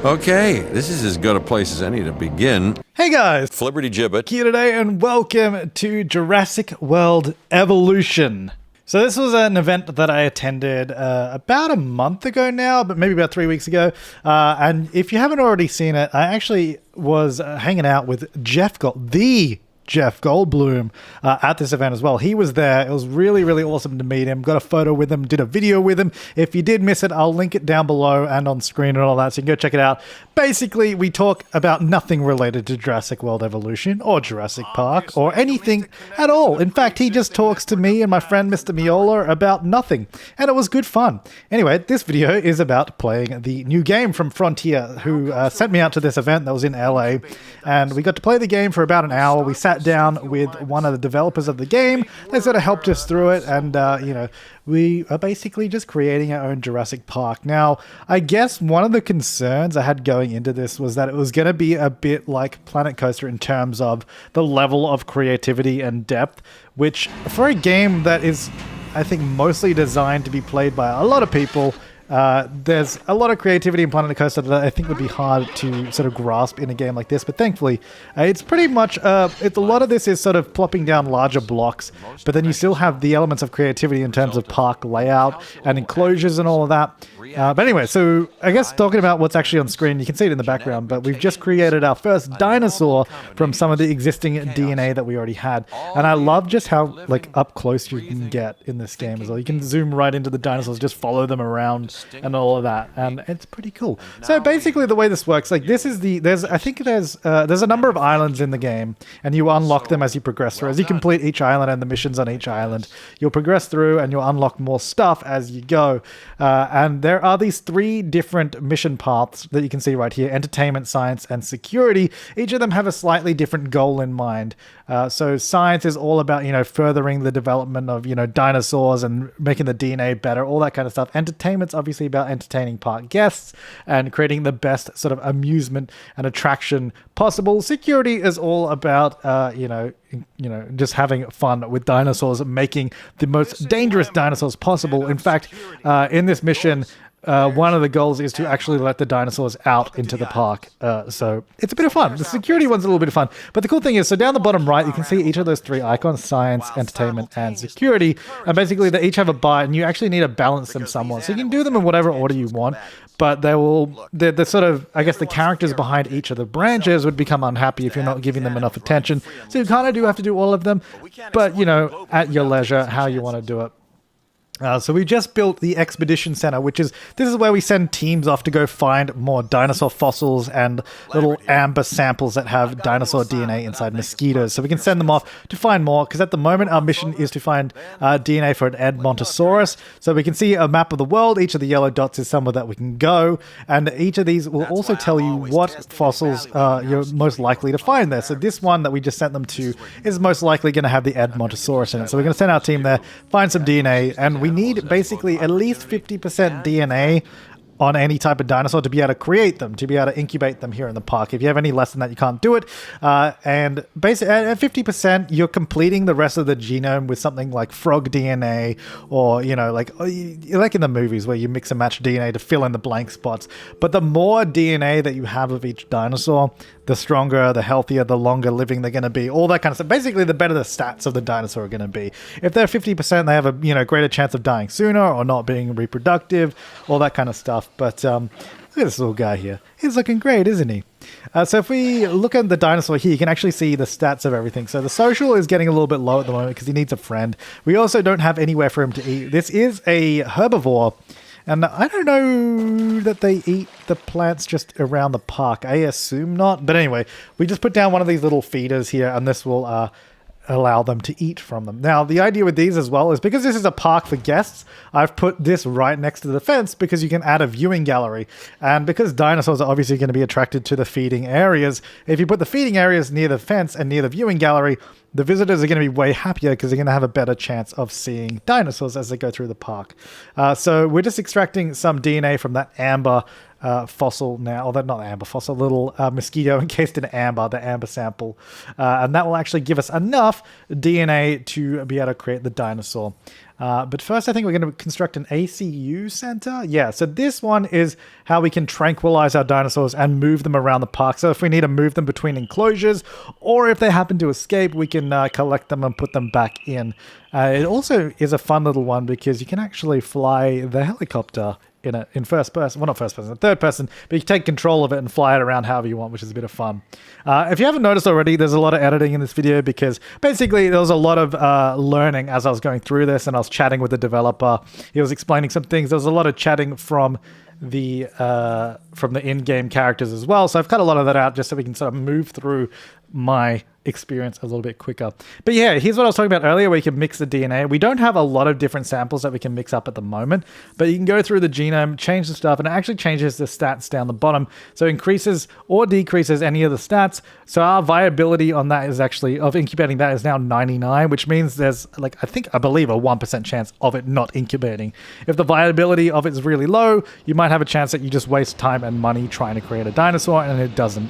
Okay, this is as good a place as any to begin. Hey guys, Flibberty Gibbet. here today and welcome to Jurassic World Evolution. So this was an event that I attended about a month ago now, but maybe about 3 weeks ago. And if you haven't already seen it, I actually was hanging out with the Jeff Goldblum at this event as well. He was there. It was really, really awesome to meet him. Got a photo with him, did a video with him. If you did miss it, I'll link it down below and on screen and all that, so you can go check it out. Basically, we talk about nothing related to Jurassic World Evolution or Jurassic Park or anything at all. In fact, he just talks to me and my friend Mr. Miola about nothing, and it was good fun. Anyway, this video is about playing the new game from Frontier, who sent me out to this event that was in LA, and we got to play the game for about an hour. We sat down with one of the developers of the game. They sort of helped us through it, and we are basically just creating our own Jurassic Park. Now, I guess one of the concerns I had going into this was that it was going to be a bit like Planet Coaster in terms of the level of creativity and depth, which for a game that is, I think, mostly designed to be played by a lot of people, there's a lot of creativity in Planet Coaster that I think would be hard to sort of grasp in a game like this, but thankfully it's pretty much a lot of this is sort of plopping down larger blocks, but then you still have the elements of creativity in terms of park layout and enclosures and all of that. But anyway, so I guess talking about what's actually on screen, you can see it in the background, but we've just created our first dinosaur from some of the existing DNA that we already had. And I love just how up close you can get in this game as well. You can zoom right into the dinosaurs, just follow them around and all of that. And it's pretty cool. So basically the way this works, there's a number of islands in the game, and you unlock them as you progress through. As you complete each island and the missions on each island, you'll progress through and you'll unlock more stuff as you go. And there are these three different mission paths that you can see right here: entertainment, science, and security. Each of them have a slightly different goal in mind. So science is all about, furthering the development of, dinosaurs and making the DNA better, all that kind of stuff. Entertainment's obviously about entertaining park guests and creating the best sort of amusement and attraction possible. Security is all about, just having fun with dinosaurs, making the most dangerous dinosaurs possible. In fact, in this mission, one of the goals is to actually let the dinosaurs out into the park. So it's a bit of fun. The security one's a little bit of fun. But the cool thing is, so down the bottom right, you can see each of those three icons: science, entertainment, and security. And basically they each have a bar, and you actually need to balance them somewhat. So you can do them in whatever order you want, but the sort of, I guess, the characters behind each of the branches would become unhappy if you're not giving them enough attention. So you kind of do have to do all of them, but, at your leisure, how you want to do it. So we just built the Expedition Center, this is where we send teams off to go find more dinosaur fossils and little amber samples that have dinosaur DNA inside mosquitoes. So we can send them off to find more, because at the moment our mission is to find DNA for an Edmontosaurus. So we can see a map of the world. Each of the yellow dots is somewhere that we can go, and each of these will also tell you what fossils you're most likely to find there. So this one that we just sent them to is most likely going to have the Edmontosaurus in it. So we're going to send our team there, find some DNA, and we need basically at least 50% DNA on any type of dinosaur to be able to create them, to be able to incubate them here in the park. If you have any less than that, you can't do it. And basically at 50%, you're completing the rest of the genome with something like frog DNA, or, like in the movies where you mix and match DNA to fill in the blank spots. But the more DNA that you have of each dinosaur, the stronger, the healthier, the longer living they're going to be, all that kind of stuff. Basically, the better the stats of the dinosaur are going to be. If they're 50%, they have a greater chance of dying sooner or not being reproductive, all that kind of stuff. But look at this little guy here. He's looking great, isn't he? So if we look at the dinosaur here, you can actually see the stats of everything. So the social is getting a little bit low at the moment because he needs a friend. We also don't have anywhere for him to eat. This is a herbivore. And I don't know that they eat the plants just around the park. I assume not. But anyway, we just put down one of these little feeders here, and this will allow them to eat from them. Now, the idea with these as well is, because this is a park for guests, I've put this right next to the fence because you can add a viewing gallery. And because dinosaurs are obviously going to be attracted to the feeding areas, if you put the feeding areas near the fence and near the viewing gallery, the visitors are going to be way happier because they're going to have a better chance of seeing dinosaurs as they go through the park. So we're just extracting some DNA from that amber fossil now, although not amber fossil, little mosquito encased in amber, the amber sample. And that will actually give us enough DNA to be able to create the dinosaur. But first, I think we're going to construct an ACU center. Yeah, so this one is how we can tranquilize our dinosaurs and move them around the park. So if we need to move them between enclosures, or if they happen to escape, we can collect them and put them back in. It also is a fun little one because you can actually fly the helicopter in first person, well, not first person, third person, but you can take control of it and fly it around however you want, which is a bit of fun. If you haven't noticed already, there's a lot of editing in this video because basically there was a lot of learning as I was going through this, and I was chatting with the developer. He was explaining some things. There was a lot of chatting from the in-game characters as well, so I've cut a lot of that out just so we can sort of move through my experience a little bit quicker. But yeah, here's what I was talking about earlier, where you can mix the DNA. We don't have a lot of different samples that we can mix up at the moment, but you can go through the genome, change the stuff, and it actually changes the stats down the bottom. So increases or decreases any of the stats. So our viability on that is actually, of incubating that, is now 99, which means there's like, I believe a 1% chance of it not incubating. If the viability of it is really low, you might have a chance that you just waste time and money trying to create a dinosaur and it doesn't,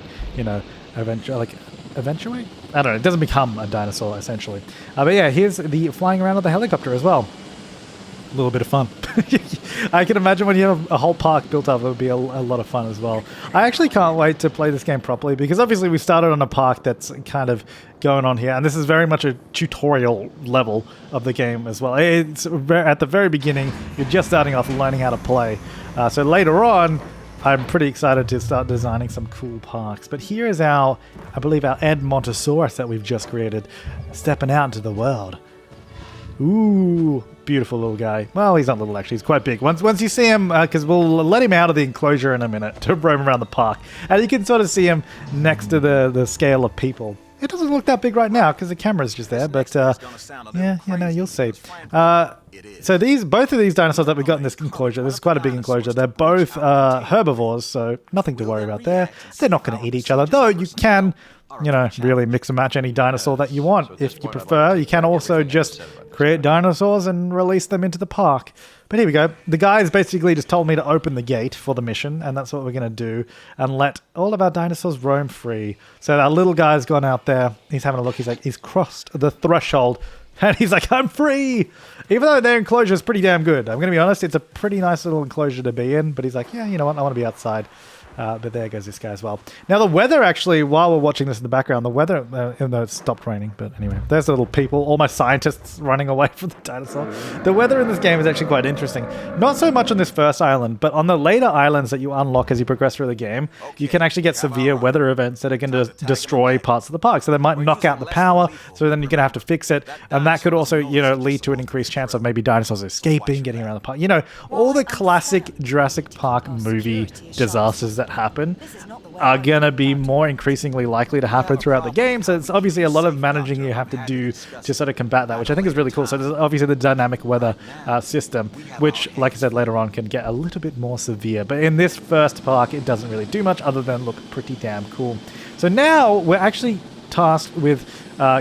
eventuate? I don't know. It doesn't become a dinosaur, essentially. But yeah, here's the flying around of the helicopter as well. A little bit of fun. I can imagine when you have a whole park built up, it would be a lot of fun as well. I actually can't wait to play this game properly because obviously we started on a park that's kind of going on here, and this is very much a tutorial level of the game as well. It's at the very beginning, you're just starting off learning how to play. So later on, I'm pretty excited to start designing some cool parks. But here is I believe our Ed Montosaurus that we've just created, stepping out into the world. Ooh, beautiful little guy. Well, he's not little actually, he's quite big. Once you see him, because we'll let him out of the enclosure in a minute to roam around the park. And you can sort of see him next to the scale of people. It doesn't look that big right now because the camera's just there, but you'll see. So both of these dinosaurs that we got in this enclosure, this is quite a big enclosure, they're both herbivores, so nothing to worry about there. They're not going to eat each other, though you can, really mix and match any dinosaur that you want if you prefer. You can also just create dinosaurs and release them into the park. But here we go. The guys basically just told me to open the gate for the mission, and that's what we're going to do, and let all of our dinosaurs roam free. So our little guy's gone out there. He's having a look. He's crossed the threshold, and he's like, I'm free! Even though their enclosure is pretty damn good. I'm going to be honest, it's a pretty nice little enclosure to be in, but he's like, yeah, you know what? I want to be outside. But there goes this guy as well. Now the weather actually, while we're watching this in the background, the weather, even though it stopped raining, but anyway, there's the little people, all my scientists running away from the dinosaur. The weather in this game is actually quite interesting. Not so much on this first island, but on the later islands that you unlock as you progress through the game, you can actually get severe weather events that are going to destroy parts of the park. So they might knock out the power, so then you're going to have to fix it. And that could also, lead to an increased chance of maybe dinosaurs escaping, getting around the park. All the classic Jurassic Park movie disasters that happen are going to be more increasingly likely to happen throughout the game. So it's obviously a lot of managing you have to do to sort of combat that, which I think is really cool. So there's obviously the dynamic weather system, which, like I said, later on can get a little bit more severe. But in this first park, it doesn't really do much other than look pretty damn cool. So now we're actually tasked with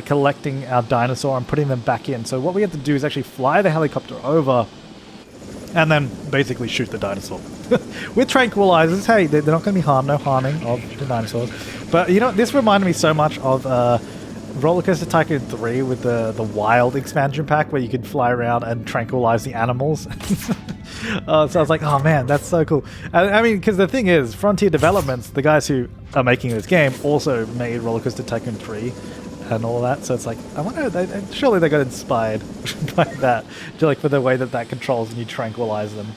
collecting our dinosaur and putting them back in. So what we have to do is actually fly the helicopter over and then basically shoot the dinosaur. With tranquilizers, hey, they're not going to be no harming of the dinosaurs. But this reminded me so much of Roller Coaster Tycoon 3 with the wild expansion pack where you could fly around and tranquilize the animals. So I was like, oh man, that's so cool. I mean, because the thing is, Frontier Developments, the guys who are making this game, also made Roller Coaster Tycoon 3 and all that. So it's like, I wonder, surely they got inspired by that, like for the way that controls and you tranquilize them.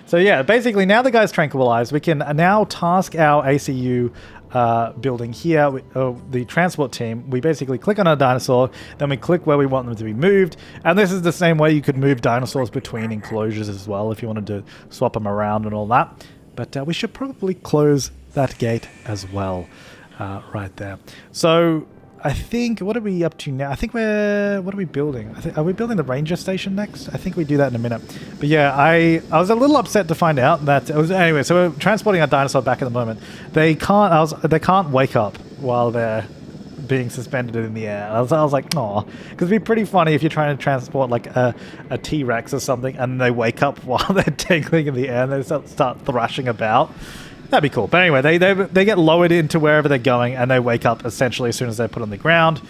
So yeah, basically now the guy's tranquilized, we can now task our ACU building here, the transport team. We basically click on our dinosaur, then we click where we want them to be moved, and this is the same way you could move dinosaurs between enclosures as well if you wanted to swap them around and all that. But we should probably close that gate as well, right there. So I think, what are we up to now? I think what are we building? Are we building the ranger station next? I think we do that in a minute. But yeah, I was a little upset to find out that, anyway, so we're transporting our dinosaur back at the moment. They can't wake up while they're being suspended in the air. I was like, aw, because it'd be pretty funny if you're trying to transport like a T-Rex or something and they wake up while they're dangling in the air and they start thrashing about. That'd be cool. But anyway, they get lowered into wherever they're going, and they wake up essentially as soon as they're put on the ground,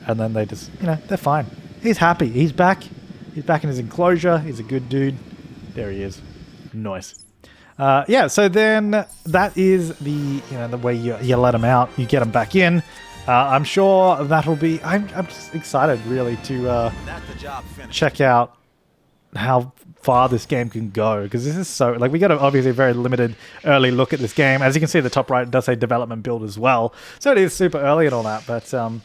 and then they just, they're fine. He's happy. He's back. He's back in his enclosure. He's a good dude. There he is. Nice. Yeah, so then that is the way you let him out. You get him back in. I'm sure that'll be... I'm just excited, really, to check out how far this game can go, because this is so... Like, we got obviously a very limited early look at this game. As you can see, the top right does say development build as well. So it is super early and all that, but I'm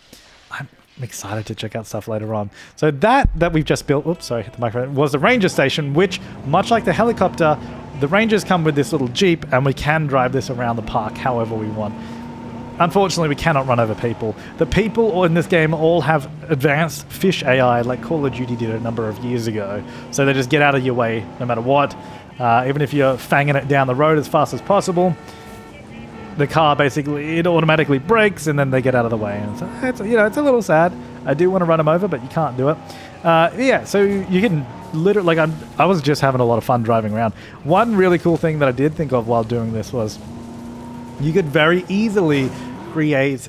excited to check out stuff later on. So that we've just built... Oops, sorry, hit the microphone. Was the ranger station, which, much like the helicopter, the rangers come with this little Jeep, and we can drive this around the park however we want. Unfortunately, we cannot run over people. The people in this game all have advanced fish AI like Call of Duty did a number of years ago. So they just get out of your way no matter what. Even if you're fanging it down the road as fast as possible, the car basically, it automatically brakes and then they get out of the way. And so it's a little sad. I do want to run them over, but you can't do it. Yeah, so you can literally, I was just having a lot of fun driving around. One really cool thing that I did think of while doing this was you could very easily create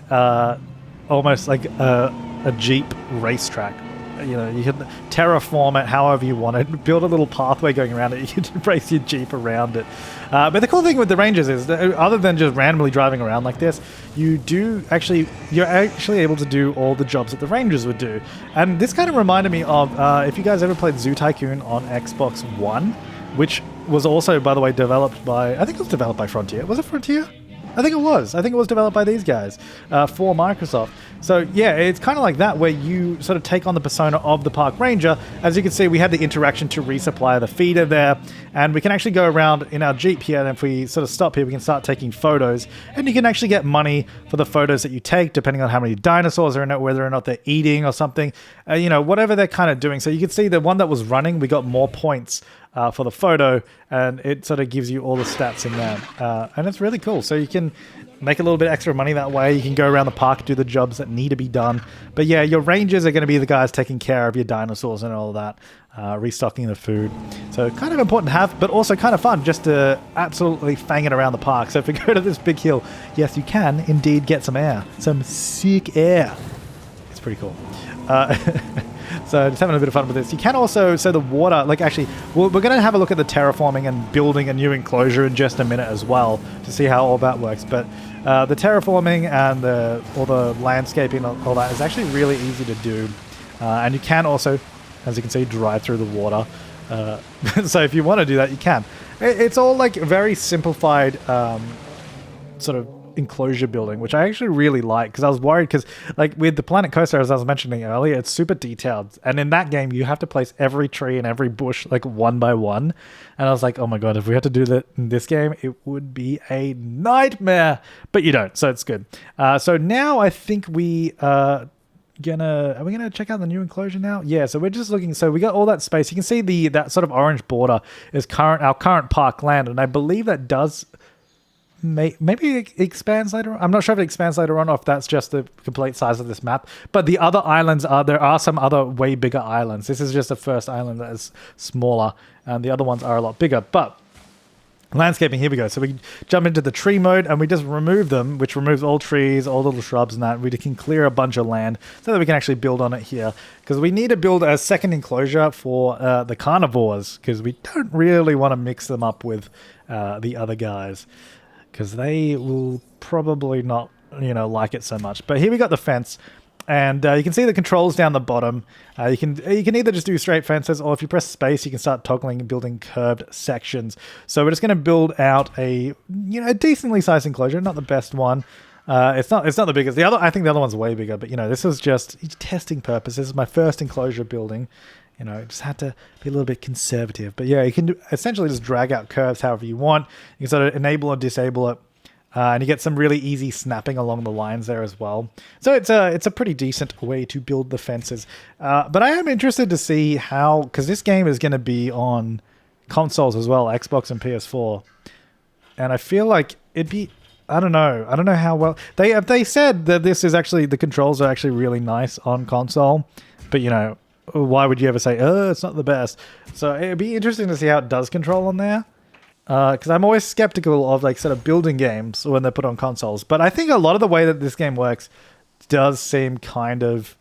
almost like a Jeep racetrack. You could terraform it however you want it, build a little pathway going around it. You could race your Jeep around it. But the cool thing with the Rangers is that other than just randomly driving around like this, you're actually able to do all the jobs that the Rangers would do. And this kind of reminded me of if you guys ever played Zoo Tycoon on Xbox One, which was also, by the way, developed by, I think it was developed by Frontier. Was it Frontier? I think it was. I think it was developed by these guys for Microsoft. So yeah, it's kind of like that, where you sort of take on the persona of the park ranger. As you can see, we had the interaction to resupply the feeder there, and we can actually go around in our Jeep here, and if we sort of stop here, we can start taking photos, and you can actually get money for the photos that you take, depending on how many dinosaurs are in it, whether or not they're eating or something, whatever they're kind of doing. So you can see the one that was running, we got more points for the photo, and it sort of gives you all the stats in there. And it's really cool. So you can make a little bit extra money that way. You can go around the park, do the jobs that need to be done. But yeah, your rangers are going to be the guys taking care of your dinosaurs and all that, restocking the food. So kind of important to have, but also kind of fun just to absolutely fang it around the park. So if we go to this big hill, yes, you can indeed get some air. Some sick air. It's pretty cool. So just having a bit of fun with this. You can also, so the water, we're going to have a look at the terraforming and building a new enclosure in just a minute as well to see how all that works. But the terraforming and all the landscaping and all that is actually really easy to do. And you can also, as you can see, drive through the water. So if you want to do that, you can. It's all like very simplified sort of enclosure building, which I actually really like, because I was worried, because like with the Planet Coaster, as I was mentioning earlier, it's super detailed, and in that game you have to place every tree and every bush like one by one, and I was like, oh my god, if we had to do that in this game, it would be a nightmare. But you don't, so it's good. So now I think we are we gonna check out the new enclosure now? Yeah, so we're just looking. So we got all that space. You can see that sort of orange border is our current park land, and I believe that does maybe it expands later on. I'm not sure if it expands later on or if that's just the complete size of this map. But the other islands there are some other way bigger islands. This is just the first island that is smaller, and the other ones are a lot bigger. But landscaping, here we go. So we jump into the tree mode, and we just remove them, which removes all trees, all little shrubs and that. We can clear a bunch of land so that we can actually build on it here, because we need to build a second enclosure for the carnivores, because we don't really want to mix them up with the other guys, because they will probably not, like it so much. But here we got the fence, and you can see the controls down the bottom. You can either just do straight fences, or if you press space, you can start toggling and building curved sections. So we're just going to build out a decently sized enclosure, not the best one. It's not the biggest. I think the other one's way bigger. But this is just testing purposes. This is my first enclosure building. Just had to be a little bit conservative. But yeah, you can essentially just drag out curves however you want. You can sort of enable or disable it. And you get some really easy snapping along the lines there as well. So it's a pretty decent way to build the fences. But I am interested to see how, because this game is going to be on consoles as well, Xbox and PS4. And I feel like it'd be, I don't know how well, they said that this is actually, the controls are actually really nice on console. But why would you ever say, it's not the best? So it'd be interesting to see how it does control on there. because I'm always skeptical of like sort of building games when they're put on consoles. But I think a lot of the way that this game works does seem kind of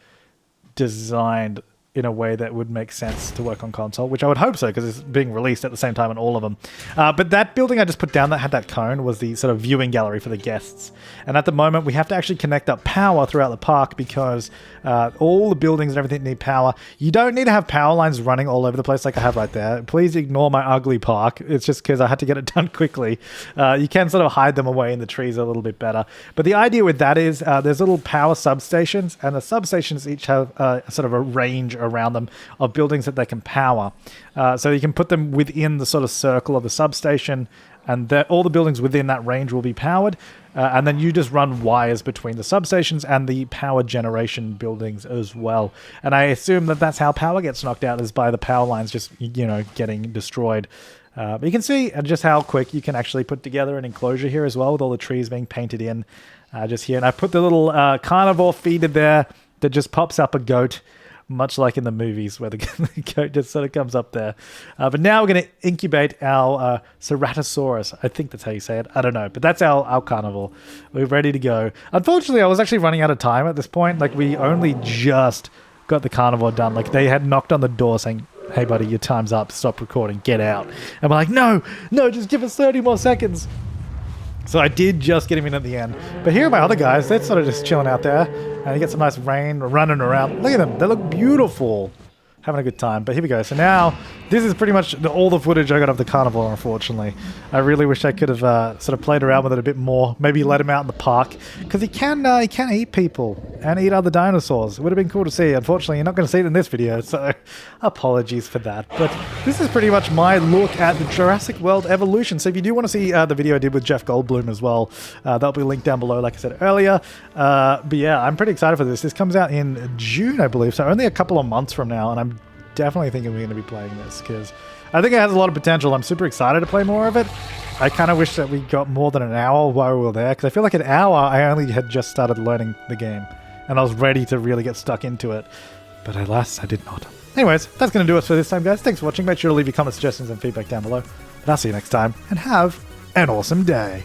designed in a way that would make sense to work on console, which I would hope so because it's being released at the same time on all of them. But that building I just put down that had that cone was the sort of viewing gallery for the guests. And at the moment, we have to actually connect up power throughout the park because all the buildings and everything need power. You don't need to have power lines running all over the place like I have right there. Please ignore my ugly park. It's just because I had to get it done quickly. You can sort of hide them away in the trees a little bit better. But the idea with that is there's little power substations, and the substations each have sort of a range around them of buildings that they can power. So you can put them within the sort of circle of the substation, and all the buildings within that range will be powered. And then you just run wires between the substations and the power generation buildings as well. And I assume that that's how power gets knocked out, is by the power lines just, getting destroyed. But you can see just how quick you can actually put together an enclosure here as well, with all the trees being painted in just here. And I put the little carnivore feeder there that just pops up a goat, much like in the movies where the goat just sort of comes up there. But now we're going to incubate our Ceratosaurus. I think that's how you say it. I don't know. But that's our carnivore. We're ready to go. Unfortunately, I was actually running out of time at this point. Like, we only just got the carnivore done. Like, they had knocked on the door saying, "Hey, buddy, your time's up. Stop recording. Get out." And we're like, no, just give us 30 more seconds. So I did just get him in at the end. But here are my other guys. They're sort of just chilling out there. And you get some nice rain running around. Look at them. They look beautiful. Having a good time. But here we go. So now, this is pretty much all the footage I got of the carnivore, unfortunately. I really wish I could have sort of played around with it a bit more. Maybe let him out in the park. Because he can eat people and eat other dinosaurs. It would have been cool to see. Unfortunately, you're not going to see it in this video. So apologies for that. But this is pretty much my look at the Jurassic World Evolution. So if you do want to see the video I did with Jeff Goldblum as well, that'll be linked down below, like I said earlier. But yeah, I'm pretty excited for this. This comes out in June, I believe. So only a couple of months from now. And I'm definitely thinking we're going to be playing this because I think it has a lot of potential. I'm super excited to play more of it. I kind of wish that we got more than an hour while we were there, because I feel like an hour I only had just started learning the game and I was ready to really get stuck into it. But alas, I did not. Anyways, that's going to do it for this time, guys. Thanks for watching. Make sure to leave your comments, suggestions, and feedback down below. And I'll see you next time, and have an awesome day.